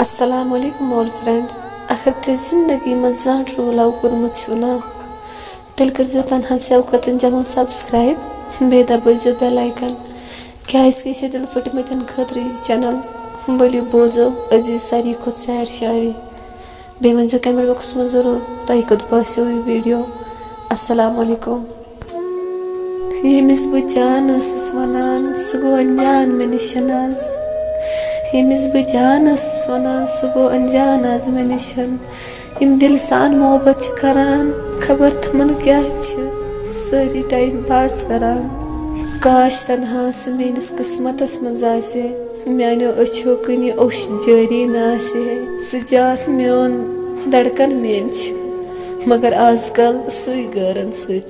अस्सलामुअलैकुम all friend. अगर तुम जिंदगी में जान लव कर्मुत ना तेल कर तनहा शौकत जमन सब्सक्राइब बे दबो बेल आइकन क्या दिल फटमतन खतर चैनल वलियो बोजो अजीज सारी खुद सैड शायरी बे वो कमेंट बॉक्स में जरूर तुम कुत बसो यह वीडियो। अस्सलामुअलैकुम। यमिस बह जान वनान सह गो अनजान मे निश यमिस बह जान वनान सह गो अनजान आज मे निश यम दिल सान मोहब्बत करान खबर तमन क्या सारी टाइम पास करान। काश तनहा सह मेनिस किस्मतस मज आसे मानो अछो कन ओश जारी ना सह जात मोन धड़कन मेन मगर आजकल सुई गारन सुस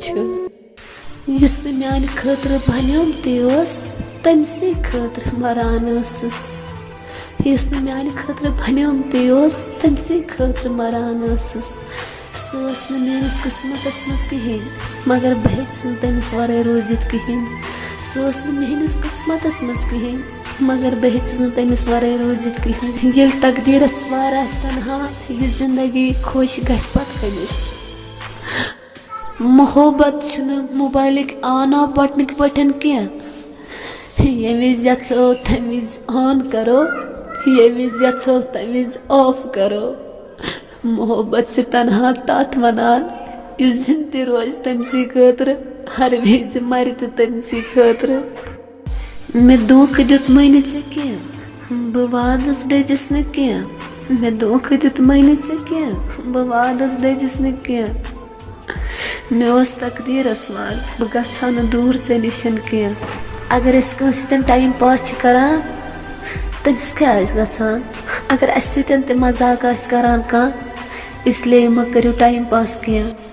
मान खतर बनियोम तमसे खतर मरान उस मान खतर बनियोम तमसे खतर मरान सह मेनिस किस्मतस मज कहें मगर बह तमिस वराय रोजित कहें। सह मेनिस किस्मतस मज कहें मगर बह तमिस वराय रोजित कहें। ये तकदीरस वार तनहा यह जिंदगी खुश गस कमिस। मोहब्बत mobile on off button button क्या ये विज यो तमिज ऑन करो ये विज यो तमिज ऑफ करो। मोहब्बत से तनहा तथ वनान इस जिंद रोज तमसी खतर हर विज मर तमसी खतर। मे धोख दुत मन बह वादस डजिस न मे धोख दुत मन बह वादस डजिस न मे तकदीरस वार बह गहा न दूर ऐ निश कह। अगर कम टाइम पास करान तमिस क्या गसान अगर अस मजाक करान कह इसलिए मह करो टाइम पास कह।